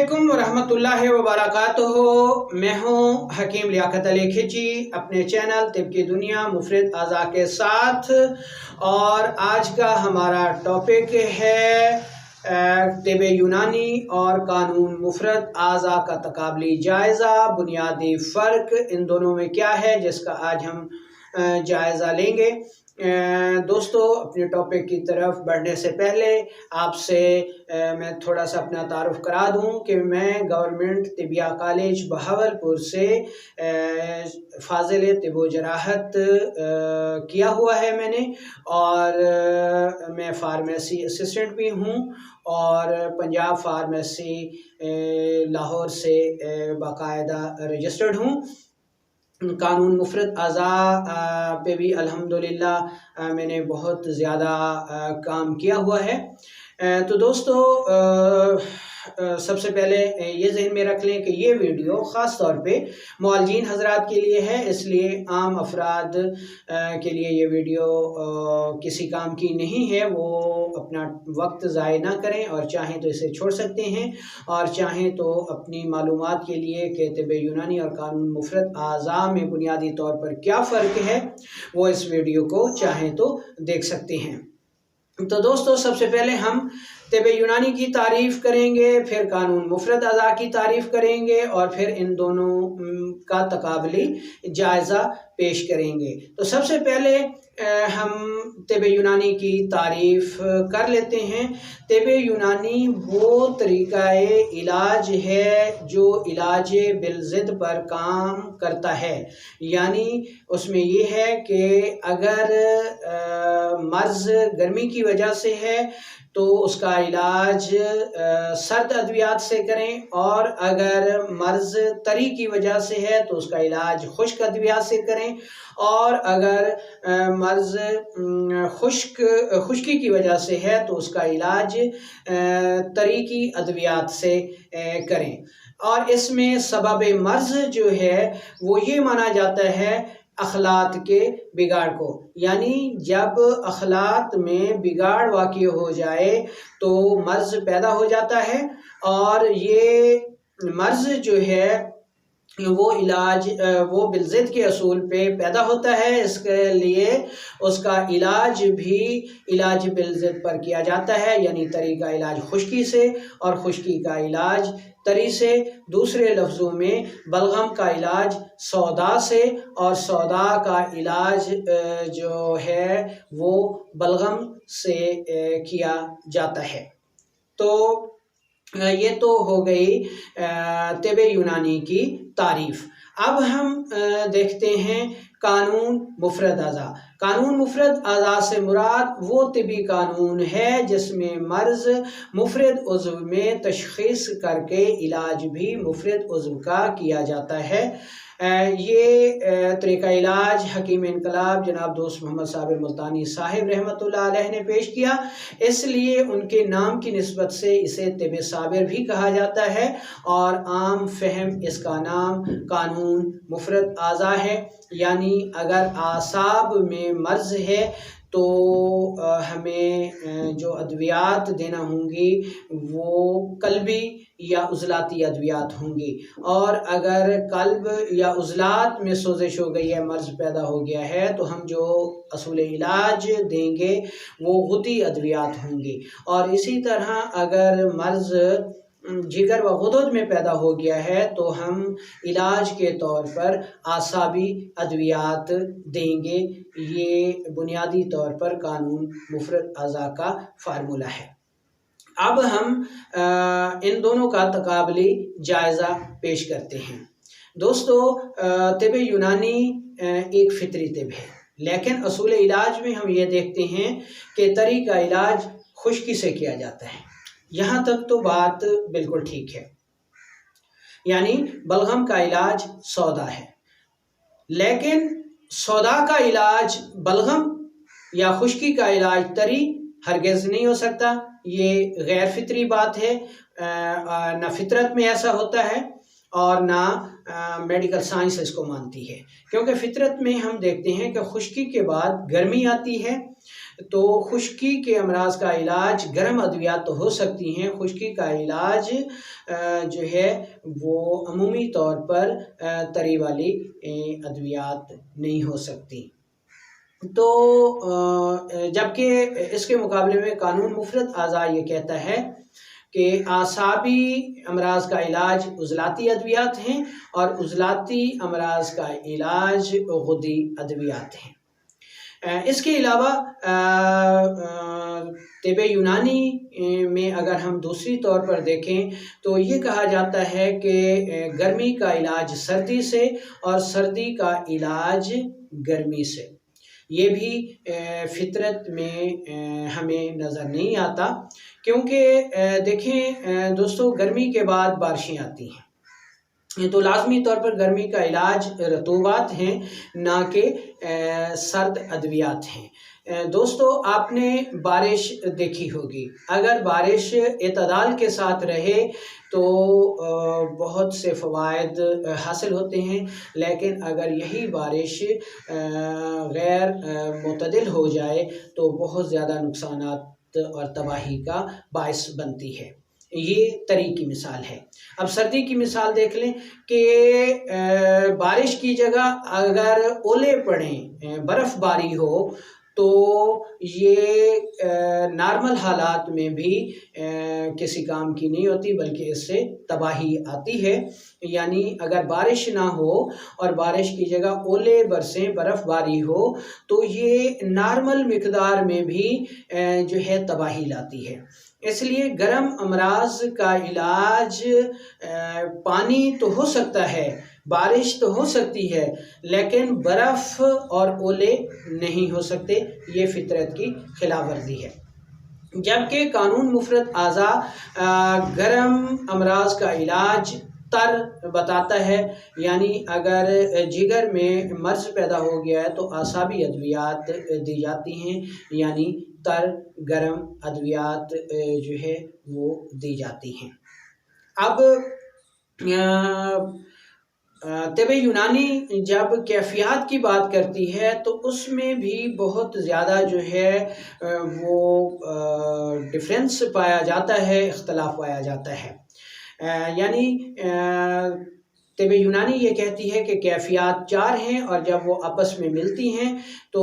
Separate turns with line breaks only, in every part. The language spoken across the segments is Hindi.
अस्सलामुअलैकुम वरहमतुल्लाहि वबरकातुहू। मैं हूँ हकीम लियाकत अली खिची अपने चैनल तिब की दुनिया मुफरद अज़ा के साथ। और आज का हमारा टॉपिक है तिब यूनानी और कानून मुफरद अज़ा का तकाबली जायज़ा, बुनियादी फ़र्क इन दोनों में क्या है, जिसका आज हम जायज़ा लेंगे। दोस्तों, अपने टॉपिक की तरफ बढ़ने से पहले आपसे मैं थोड़ा सा अपना तारुफ करा दूं कि मैं गवर्नमेंट तिबिया कॉलेज बहावलपुर से फाजिल तिब व जराहत किया हुआ है मैंने, और मैं फार्मेसी असिस्टेंट भी हूं और पंजाब फार्मेसी लाहौर से बाकायदा रजिस्टर्ड हूं। कानून मुफरद अज़ा पे भी अल्हम्दुलिल्लाह मैंने बहुत ज़्यादा काम किया हुआ है। तो दोस्तों, सबसे पहले ये जहन में रख लें कि ये वीडियो ख़ास तौर पे मुअल्लिजीन हज़रात के लिए है, इसलिए आम अफराद के लिए ये वीडियो किसी काम की नहीं है। वो अपना वक्त ज़ाय ना करें और चाहें तो इसे छोड़ सकते हैं, और चाहें तो अपनी मालूमात के लिए कि तिब यूनानी और कानून मुफरद अज़ा में बुनियादी तौर पर क्या फ़र्क है वो इस वीडियो को चाहें तो देख सकते हैं। तो दोस्तों, सबसे पहले हम तिब यूनानी की तारीफ़ करेंगे, फिर कानून मुफरद अज़ा की तारीफ़ करेंगे और फिर इन दोनों का तकाबली जायज़ा पेश करेंगे। तो सबसे पहले हम तिब यूनानी की तारीफ़ कर लेते हैं। तिब यूनानी वो तरीक़ाए इलाज है जो इलाज बिलज़िद पर काम करता है। यानी उसमें ये है कि अगर मर्ज़ गर्मी की वजह से है तो उसका इलाज सर्द अद्वियात से करें, और अगर मर्ज़ तरी की वजह से है तो उसका इलाज खुश्क अद्वियात से करें, और अगर मर्ज़ खुश्की की वजह से है तो उसका इलाज तरी की अद्वियात से करें। और इसमें सबब मर्ज़ जो है वो ये माना जाता है अखलात के बिगाड़ को, यानी जब अखलात में बिगाड़ वाक़ई हो जाए तो मर्ज़ पैदा हो जाता है, और ये मर्ज़ जो है वो इलाज वो बिलज़िद के असूल पे पैदा होता है। इसके लिए उसका इलाज भी इलाज बिलज़िद पर किया जाता है, यानी तरी का इलाज खुश्की से और खुश्की का इलाज तरी से। दूसरे लफ्ज़ों में बलगम का इलाज सौदा से और सौदा का इलाज जो है वो बलगम से किया जाता है। तो ये तो हो गई तिब यूनानी की तारीफ़। अब हम देखते हैं कानून मुफरद अज़ा। कानून मुफरद अज़ा से मुराद वो तिबी कानून है जिसमें मर्ज़ मुफरद उज़्व में तशख़ीस करके इलाज भी मुफरद उज़्व का किया जाता है। ये तरीक़ा इलाज हकीम इनकलाब जनाब दोस्त मोहम्मद साबिर मुल्तानी साहिब रहमतुल्लाह अलैह ने पेश किया, इसलिए उनके नाम की निस्बत से इसे तिब साबिर भी कहा जाता है, और आम फहम इसका नाम कानून मुफरद अज़ा है। यानी अगर आसाब में मर्ज़ है तो हमें जो अद्वियात देना होंगी वो कल्बी या उज़लाती अद्वियात होंगी, और अगर कल्ब या उज़लात में सोजिश हो गई है, मर्ज़ पैदा हो गया है, तो हम जो असूल इलाज देंगे वो गुदी अद्वियात होंगी। और इसी तरह अगर मर्ज़ जिगर व गुदद में पैदा हो गया है तो हम इलाज के तौर पर आसाबी अद्वियात देंगे। ये बुनियादी तौर पर कानून मुफरद अज़ा का फार्मूला है। अब हम इन दोनों का तकाबली जायज़ा पेश करते हैं। दोस्तों, तिब यूनानी एक फितरी तिब है, लेकिन असूल इलाज में हम ये देखते हैं कि तरी का इलाज खुश्की से किया जाता है। यहाँ तक तो बात बिल्कुल ठीक है, यानी बलगम का इलाज सौदा है, लेकिन सौदा का इलाज बलगम या खुश्की का इलाज तरी हरगिज़ नहीं हो सकता। ये गैर फितरी बात है, ना फितरत में ऐसा होता है और ना मेडिकल साइंस इसको मानती है, क्योंकि फितरत में हम देखते हैं कि खुश्की के बाद गर्मी आती है, तो खुश्की के अमराज का इलाज गर्म अद्वियात तो हो सकती हैं, खुश्की का इलाज जो है वो अमूमी तौर पर तरी वाली अद्वियात नहीं हो सकती। तो जबकि इसके मुकाबले में कानून मुफरद आज़ा ये कहता है कि आसाबी अमराज का इलाज उज़लाती अद्वियात हैं और उज़लाती अमराज का इलाज गुदी अद्वियात हैं। इसके अलावा तिब यूनानी में अगर हम दूसरी तौर पर देखें तो ये कहा जाता है कि गर्मी का इलाज सर्दी से और सर्दी का इलाज गर्मी से। ये भी फितरत में हमें नज़र नहीं आता, क्योंकि देखें दोस्तों, गर्मी के बाद बारिशें आती हैं तो लाजमी तौर पर गर्मी का इलाज रतूबात हैं, ना कि सर्द अद्वियात हैं। दोस्तों, आपने बारिश देखी होगी, अगर बारिश एतदाल के साथ रहे तो बहुत से फ़वाइद हासिल होते हैं, लेकिन अगर यही बारिश गैर मुतदिल हो जाए तो बहुत ज़्यादा नुकसानात और तबाही का बायस बनती है। ये तरी की मिसाल है। अब सर्दी की मिसाल देख लें कि बारिश की जगह अगर ओले पड़ें, बर्फ़बारी हो, तो ये नॉर्मल हालात में भी किसी काम की नहीं होती, बल्कि इससे तबाही आती है। यानी अगर बारिश ना हो और बारिश की जगह ओले बरसें, बर्फ़बारी हो, तो ये नॉर्मल मिक़दार में भी जो है तबाही लाती है। इसलिए गर्म अमराज का इलाज पानी तो हो सकता है, बारिश तो हो सकती है, लेकिन बर्फ़ और ओले नहीं हो सकते। ये फितरत की खिलाफ वर्जी है। जबकि कानून मुफरद आज़ा गर्म अमराज का इलाज तर बताता है, यानी अगर जिगर में मर्ज पैदा हो गया है तो आसाबी अद्वियात दी जाती हैं, यानी तर गर्म अद्वियात जो है वो दी जाती हैं। अब तिब यूनानी जब कैफियत की बात करती है तो उसमें भी बहुत ज़्यादा जो है वो डिफरेंस पाया जाता है, इख्तलाफ पाया जाता है। यानी तिब यूनानी ये कहती है कि कैफियत 4 हैं और जब वो आपस में मिलती हैं तो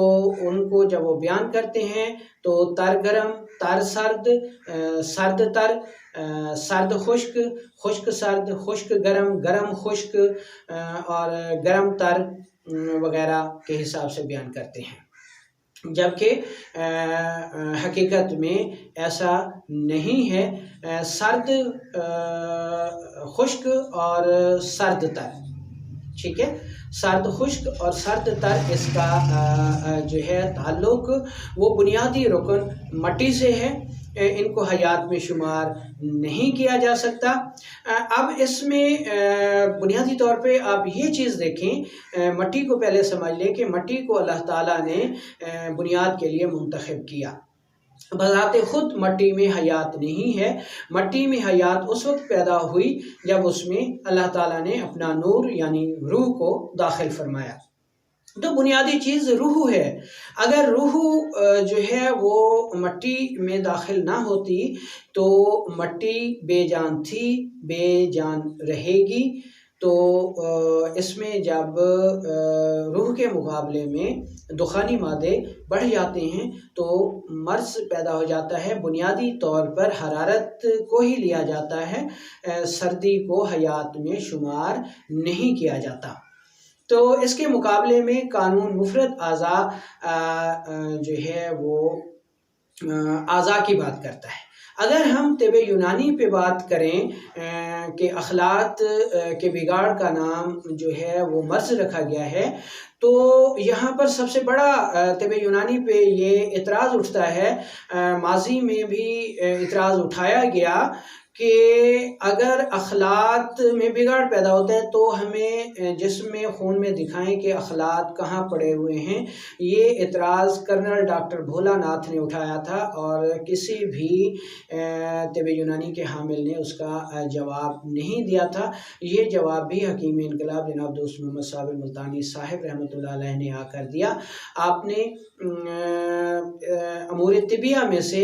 उनको जब वो बयान करते हैं तो तर गरम, तर सर्द, सर्द तर, सर्द खुश्क, खुश्क सर्द, खुश्क गरम, गरम खुश्क और गरम तर वगैरह के हिसाब से बयान करते हैं। जबकि हकीकत में ऐसा नहीं है। सर्द, खुश्क और सर्द तर, ठीक है, सर्द खुश्क और सर्द तर, इसका जो है ताल्लुक वो बुनियादी रुकन मट्टी से है, इनको हयात में शुमार नहीं किया जा सकता। अब इसमें बुनियादी तौर पे आप ये चीज़ देखें, मट्टी को पहले समझ लें कि मट्टी को अल्लाह ताला ने बुनियाद के लिए मुंतखब किया। बज़ाते खुद मट्टी में हयात नहीं है। मट्टी में हयात उस वक्त पैदा हुई जब उसमें अल्लाह ताला ने अपना नूर यानी रूह को दाखिल फरमाया। तो बुनियादी चीज़ रूह है। अगर रूह जो है वो मट्टी में दाखिल ना होती तो मट्टी बेजान थी, बेजान रहेगी। तो इसमें जब रूह के मुकाबले में दुखानी मादे बढ़ जाते हैं तो मर्ज पैदा हो जाता है। बुनियादी तौर पर हरारत को ही लिया जाता है, सर्दी को हयात में शुमार नहीं किया जाता। तो इसके मुकाबले में कानून मुफरद आज़ा जो है वो आज़ा की बात करता है। अगर हम तिब यूनानी पे बात करें कि अखलात के बिगाड़ का नाम जो है वो मर्ज रखा गया है, तो यहाँ पर सबसे बड़ा तिब यूनानी पे ये इतराज़ उठता है, माजी में भी इतराज़ उठाया गया कि अगर अखलात में बिगाड़ पैदा होता है तो हमें जिस्म खून में दिखाएं कि अखलात कहाँ पड़े हुए हैं। ये एतराज़ कर्नल डॉक्टर भोलानाथ ने उठाया था और किसी भी तिब यूनानी के हामिल ने उसका जवाब नहीं दिया था। ये जवाब भी हकीम इनकलाब जनाब दोस्त मोहम्मद साबिर मुल्तानी साहिब रहमतुल्लाह अलैह ने आकर दिया। आपने अमूर तिबिया में से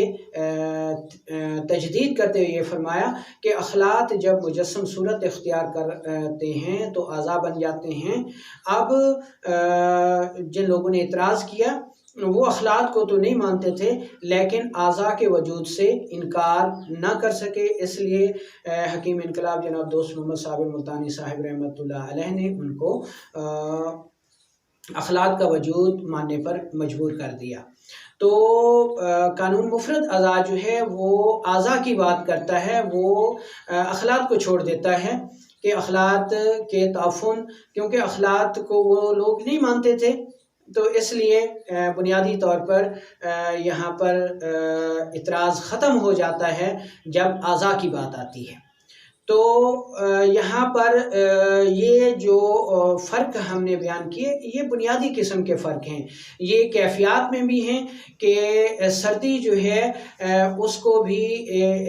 तजदीद करते हुए ये फरमाया कि अखलात जब मुजस्सम सूरत इख्तियार करते हैं तो आज़ा बन जाते हैं। अब जिन लोगों ने इतराज़ किया वो अखलात को तो नहीं मानते थे लेकिन आज़ा के वजूद से इनकार ना कर सके, इसलिए हकीम इनकलाब जनाब दोस्त मोहम्मद साबिर मुल्तानी साहिब रहमतुल्लाह अलैह ने उनको अखलात का वजूद मानने पर मजबूर कर दिया। तो कानून मुफरद अज़ा जो है वो आज़ा की बात करता है, वो अखलात को छोड़ देता है कि अखलात के ताफ़ुन, क्योंकि अखलात को वो लोग नहीं मानते थे तो इसलिए बुनियादी तौर पर यहाँ पर इतराज़ ख़त्म हो जाता है जब आज़ा की बात आती है। तो यहाँ पर ये जो फ़र्क हमने बयान किए ये बुनियादी किस्म के फ़र्क हैं। ये कैफ़ियत में भी हैं कि सर्दी जो है उसको भी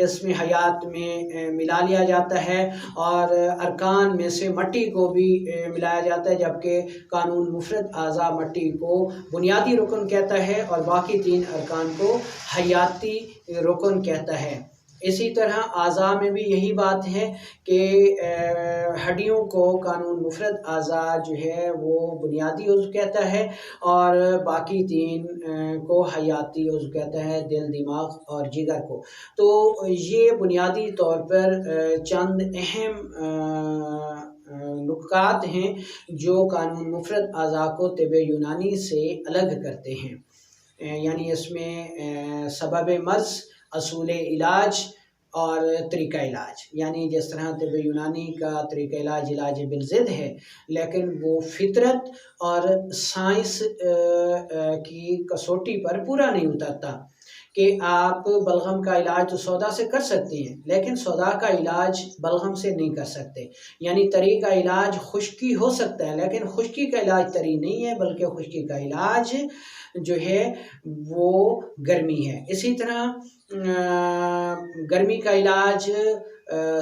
इसमें हयात में मिला लिया जाता है और अरकान में से मट्टी को भी मिलाया जाता है, जबकि कानून मुफरद आज़ा मट्टी को बुनियादी रुकन कहता है और बाकी 3 अरकान को हयाती रुकन कहता है। इसी तरह आज़ा में भी यही बात है कि हड्डियों को कानून मुफरद आज़ा जो है वो बुनियादी उज़्व कहता है और बाकी 3 को हयाती उज़्व कहता है, दिल, दिमाग और जिगर को। तो ये बुनियादी तौर पर चंद अहम नुकात हैं जो कानून मुफरद आज़ा को तिब यूनानी से अलग करते हैं। यानी इसमें सबब मर्ज़, असूल इलाज और तरीक़ा इलाज, यानी जिस तरह तिब यूनानी का तरीक़ा इलाज इलाज बिलज़िद है लेकिन वो फितरत और साइंस की कसौटी पर पूरा नहीं उतरता कि आप बलगम का इलाज तो सौदा से कर सकते हैं लेकिन सौदा का इलाज बलगम से नहीं कर सकते। यानी तरी का इलाज खुश्की हो सकता है लेकिन खुश्की का इलाज तरी नहीं है, बल्कि खुश्की का इलाज जो है वो गर्मी है। इसी तरह गर्मी का इलाज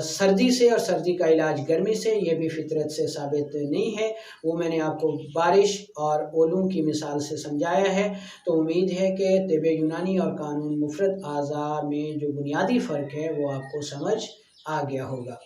सर्दी से और सर्दी का इलाज गर्मी से, ये भी फितरत से साबित नहीं है। वो मैंने आपको बारिश और ओलों की मिसाल से समझाया है। तो उम्मीद है कि तिब यूनानी और कानून मुफरद आज़ा में जो बुनियादी फ़र्क है वो आपको समझ आ गया होगा।